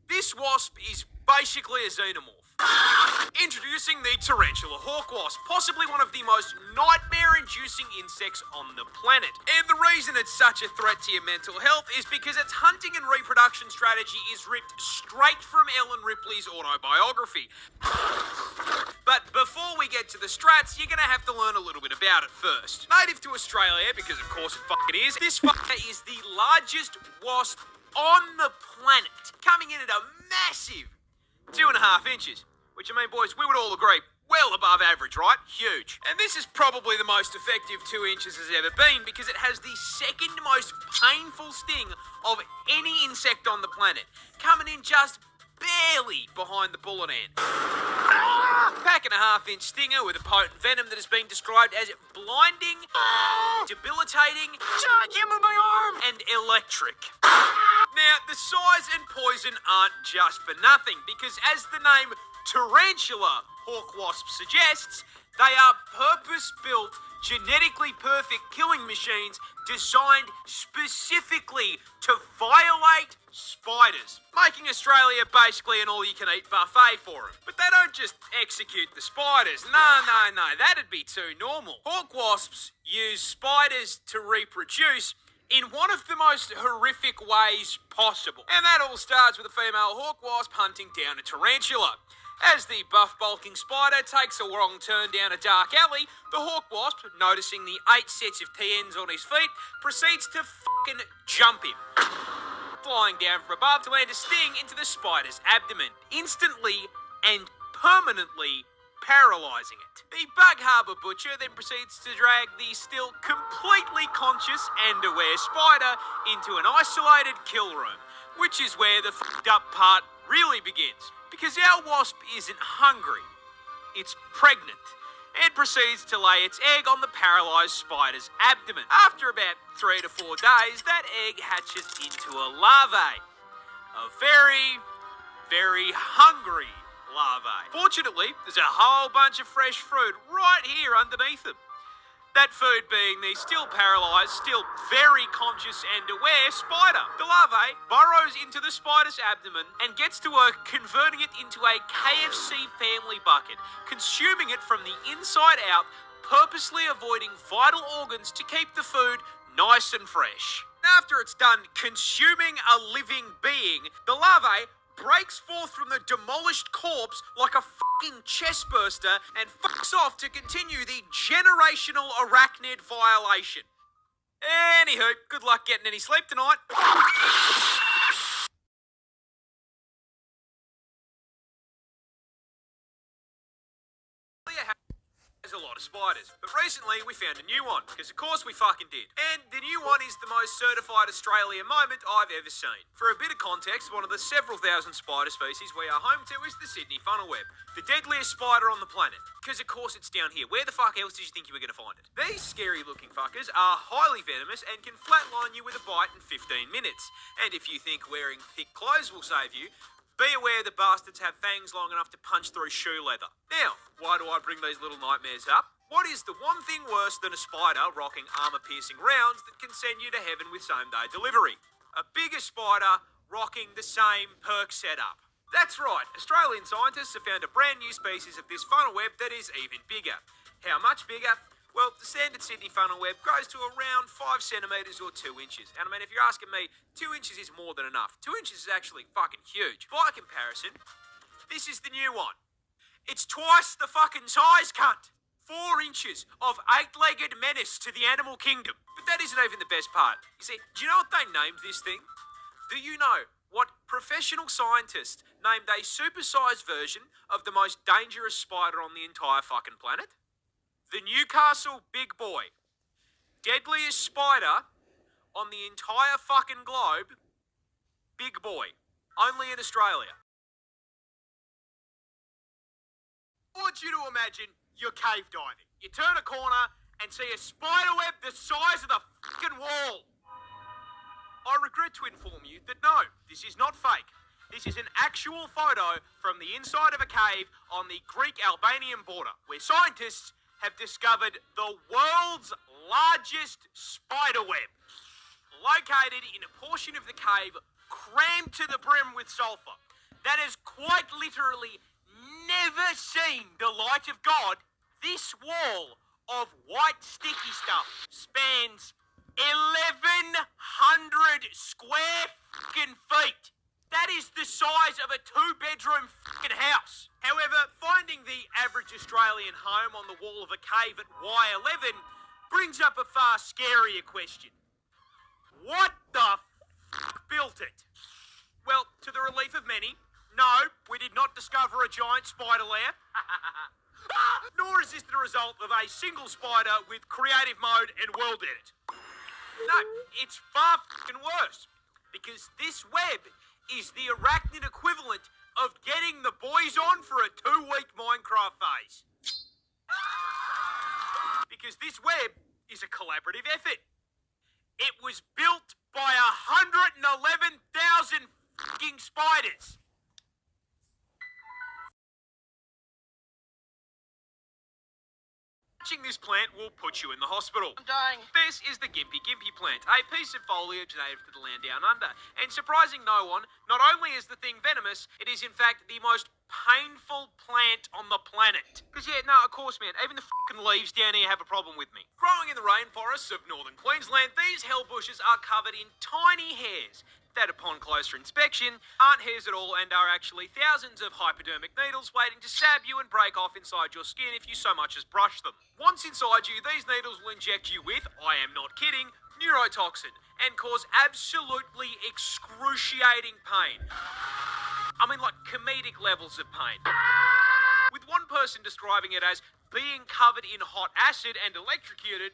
This wasp is basically a xenomorph. Introducing the tarantula hawk wasp, possibly one of the most nightmare-inducing insects on the planet. And the reason it's such a threat to your mental health is because its hunting and reproduction strategy is ripped straight from Ellen Ripley's autobiography. But before we get to the strats, you're going to have to learn a little bit about it first. Native to Australia, because of course it fucking is, this fucker is the largest wasp on the planet, coming in at a massive 2.5 inches. Which, I mean, boys, we would all agree, well above average, right? Huge. And this is probably the most effective 2 inches has ever been because it has the second most painful sting of any insect on the planet, coming in just barely behind the bullet end. Pack and a half-inch stinger with a potent venom that has been described as blinding, debilitating, and electric. Now, the size and poison aren't just for nothing, because as the name tarantula hawk wasp suggests, they are purpose-built, genetically perfect killing machines designed specifically to violate spiders, making Australia basically an all-you-can-eat buffet for them. But they don't just execute the spiders. No, that'd be too normal. Hawk wasps use spiders to reproduce in one of the most horrific ways possible. And that all starts with a female hawk wasp hunting down a tarantula. As the buff bulking spider takes a wrong turn down a dark alley, the hawk wasp, noticing the 8 sets of TNs on his feet, proceeds to fucking jump him, flying down from above to land a sting into the spider's abdomen, instantly and permanently paralysing it. The Bug Harbour butcher then proceeds to drag the still completely conscious and aware spider into an isolated kill room, which is where the fucked up part really begins. Because our wasp isn't hungry, it's pregnant, and proceeds to lay its egg on the paralysed spider's abdomen. After about 3 to 4 days, that egg hatches into a larvae. A very, very hungry larvae. Fortunately, there's a whole bunch of fresh fruit right here underneath them. That food being the still paralysed, still very conscious and aware spider. The larvae burrows into the spider's abdomen and gets to work converting it into a KFC family bucket, consuming it from the inside out, purposely avoiding vital organs to keep the food nice and fresh. After it's done consuming a living being, the larvae breaks forth from the demolished corpse like a fucking chestburster and fucks off to continue the generational arachnid violation. Anywho, good luck getting any sleep tonight. There's a lot of spiders, but recently we found a new one, because of course we fucking did. And the new one is the most certified Australian moment I've ever seen. For a bit of context, one of the several thousand spider species we are home to is the Sydney funnelweb, the deadliest spider on the planet. Because of course it's down here. Where the fuck else did you think you were going to find it? These scary looking fuckers are highly venomous and can flatline you with a bite in 15 minutes. And if you think wearing thick clothes will save you, be aware the bastards have fangs long enough to punch through shoe leather. Now, why do I bring these little nightmares up? What is the one thing worse than a spider rocking armour-piercing rounds that can send you to heaven with same-day delivery? A bigger spider rocking the same perk setup. That's right, Australian scientists have found a brand new species of this funnelweb that is even bigger. How much bigger? Well, the standard Sydney funnelweb grows to around 5 centimetres or 2 inches. And I mean, if you're asking me, 2 inches is more than enough. 2 inches is actually fucking huge. By comparison, this is the new one. It's twice the fucking size, cunt. 4 inches of 8-legged menace to the animal kingdom. But that isn't even the best part. You see, do you know what they named this thing? Do you know what professional scientists named a supersized version of the most dangerous spider on the entire fucking planet? The Newcastle Big Boy. Deadliest spider on the entire fucking globe. Big Boy. Only in Australia. I want you to imagine you're cave diving. You turn a corner and see a spider web the size of the fucking wall. I regret to inform you that no, this is not fake. This is an actual photo from the inside of a cave on the Greek-Albanian border, where scientists have discovered the world's largest spider web, located in a portion of the cave crammed to the brim with sulphur. that has quite literally never seen the light of God, this wall of white sticky stuff spans 1,100 square fucking feet. That is the size of a 2-bedroom fucking house. However, finding the average Australian home on the wall of a cave at Y11 brings up a far scarier question. What the fuck built it? Well, to the relief of many, no, we did not discover a giant spider lair. Nor is this the result of a single spider with creative mode and world edit. No, it's far fucking worse. Because this web is the arachnid equivalent of getting the boys on for a 2-week Minecraft phase. Because this web is a collaborative effort. It was built by 111,000 fucking spiders. Touching this plant will put you in the hospital. I'm dying. This is the Gimpy plant, a piece of foliage native to the land down under. And surprising no one, not only is the thing venomous, it is in fact the most painful plant on the planet. Because yeah, no, of course, man, even the fucking leaves down here have a problem with me. Growing in the rainforests of northern Queensland, these hell bushes are covered in tiny hairs that upon closer inspection aren't hairs at all and are actually thousands of hypodermic needles waiting to stab you and break off inside your skin if you so much as brush them. Once inside you, these needles will inject you with, I am not kidding, neurotoxin and cause absolutely excruciating pain. I mean, like comedic levels of pain. With one person describing it as being covered in hot acid and electrocuted,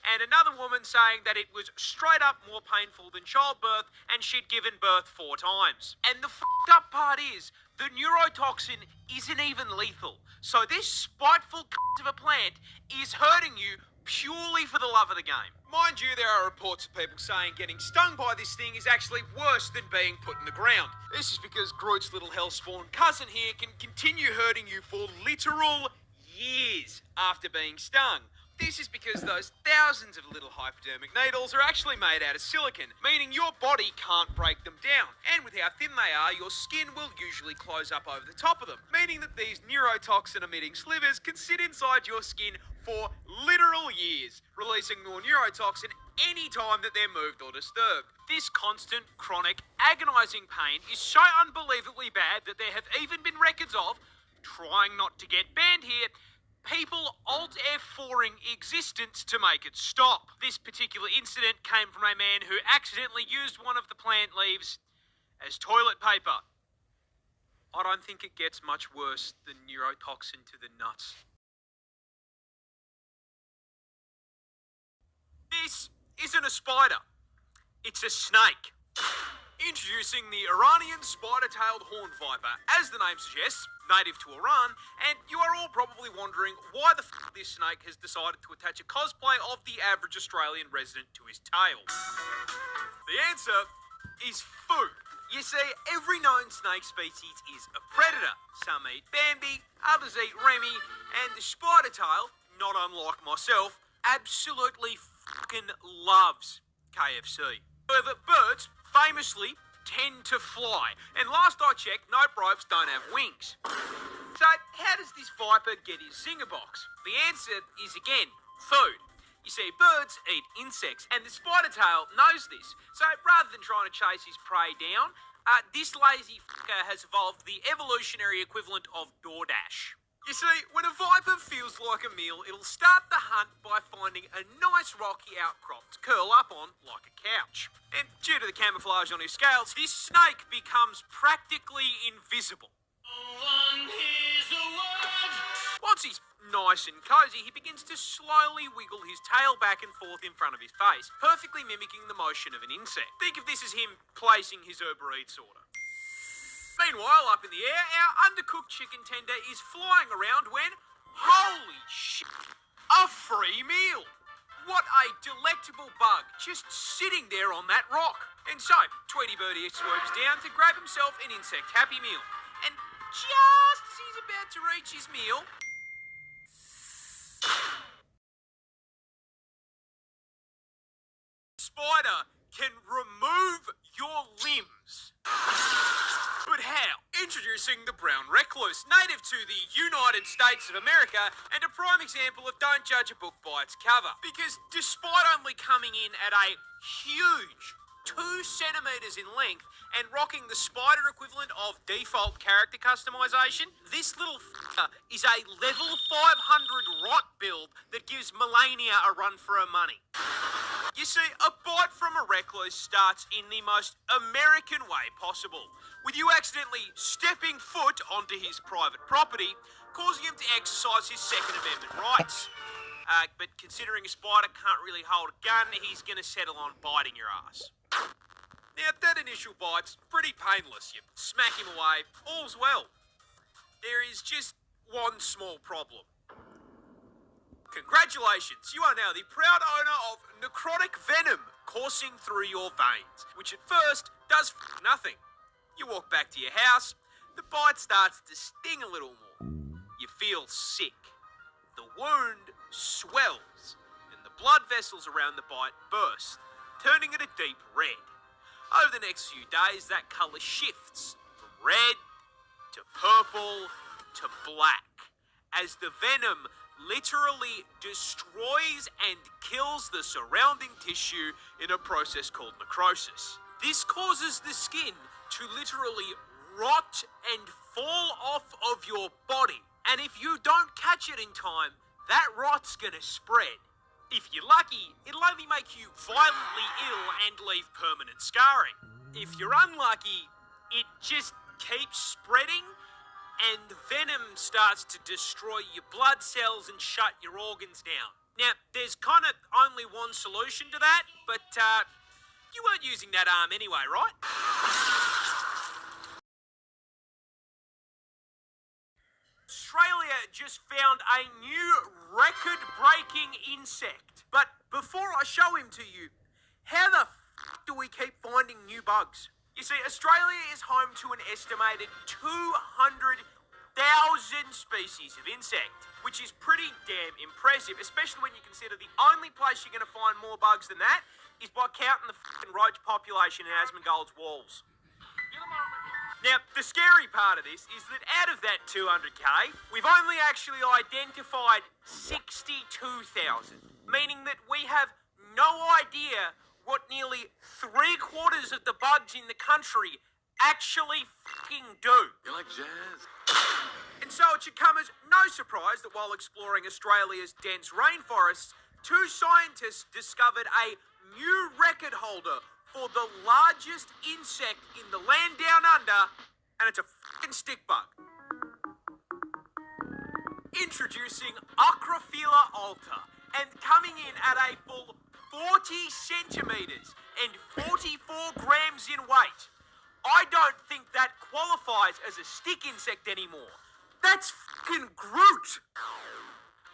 and another woman saying that it was straight up more painful than childbirth and she'd given birth 4 times. And the fucked up part is, the neurotoxin isn't even lethal. So this spiteful cunt of a plant is hurting you purely for the love of the game. Mind you, there are reports of people saying getting stung by this thing is actually worse than being put in the ground. This is because Groot's little hellspawn cousin here can continue hurting you for literal years after being stung. This is because those thousands of little hypodermic needles are actually made out of silicon, meaning your body can't break them down. And with how thin they are, your skin will usually close up over the top of them, meaning that these neurotoxin-emitting slivers can sit inside your skin for literal years, releasing more neurotoxin any time that they're moved or disturbed. This constant, chronic, agonizing pain is so unbelievably bad that there have even been records of, trying not to get banned here, people Alt F4ing existence to make it stop. This particular incident came from a man who accidentally used one of the plant leaves as toilet paper. I don't think it gets much worse than neurotoxin to the nuts. This isn't a spider, it's a snake. Introducing the Iranian spider-tailed horned viper, as the name suggests, native to Iran, and you are all probably wondering why the f*** this snake has decided to attach a cosplay of the average Australian resident to his tail. The answer is food. You see, every known snake species is a predator. Some eat Bambi, others eat Remy, and the spider tail, not unlike myself, absolutely fucking loves KFC. However, birds famously tend to fly, and last I checked, note ropes don't have wings. So, how does this viper get his zinger box? The answer is again, food. You see, birds eat insects, and the spider tail knows this. So, rather than trying to chase his prey down, this lazy fucker has evolved the evolutionary equivalent of DoorDash. You see, when a viper feels like a meal, it'll start the hunt by finding a nice rocky outcrop to curl up on like a couch. And due to the camouflage on his scales, this snake becomes practically invisible. Once he's nice and cozy, he begins to slowly wiggle his tail back and forth in front of his face, perfectly mimicking the motion of an insect. Think of this as him placing his Uber Eats order. Meanwhile, up in the air, our undercooked chicken tender is flying around when, holy shit, a free meal! What a delectable bug, just sitting there on that rock. And so, Tweety Birdie swoops down to grab himself an insect Happy Meal. And just as he's about to reach his meal, spider can remove your limbs. But how? In Introducing the brown recluse, native to the United States of America, and a prime example of don't judge a book by its cover. Because despite only coming in at a huge 2 centimeters in length and rocking the spider equivalent of default character customization, this little is a level 500 rot build that gives Melania a run for her money. You see, a bite from a recluse starts in the most American way possible, with you accidentally stepping foot onto his private property, causing him to exercise his Second Amendment rights. But considering a spider can't really hold a gun, he's going to settle on biting your ass. Now, that initial bite's pretty painless. You smack him away, all's well. There is just one small problem. Congratulations, you are now the proud owner of necrotic venom coursing through your veins, which at first does nothing. You walk back to your house, the bite starts to sting a little more. You feel sick. The wound swells, and the blood vessels around the bite burst, turning it a deep red. Over the next few days, that colour shifts from red to purple to black, as the venom literally destroys and kills the surrounding tissue in a process called necrosis. This causes the skin to literally rot and fall off of your body. And if you don't catch it in time, that rot's gonna spread. If you're lucky, it'll only make you violently ill and leave permanent scarring. If you're unlucky, it just keeps spreading and the venom starts to destroy your blood cells and shut your organs down. Now, there's kind of only one solution to that, but you weren't using that arm anyway, right? Australia just found a new record-breaking insect. But before I show him to you, how the do we keep finding new bugs? You see, Australia is home to an estimated 200,000 species of insect, which is pretty damn impressive, especially when you consider the only place you're going to find more bugs than that is by counting the roach population in Asmongold's walls. Now, the scary part of this is that out of that 200k, we've only actually identified 62,000, meaning that we have no idea what nearly 3/4 of the bugs in the country actually do. You like jazz? And so it should come as no surprise that while exploring Australia's dense rainforests, 2 scientists discovered a new record holder for the largest insect in the land down under, and it's a stick bug. Introducing Acrophila alta, and coming in at a full 40 centimeters and 44 grams in weight. I don't think that qualifies as a stick insect anymore. That's Groot.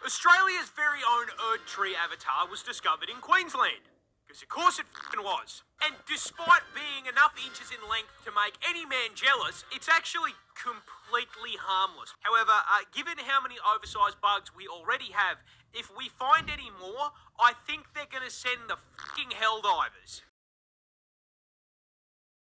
Australia's very own Erd tree avatar was discovered in Queensland. Because of course it was. And despite being enough inches in length to make any man jealous, it's actually completely harmless. However, given how many oversized bugs we already have, if we find any more, I think they're going to send the Helldivers.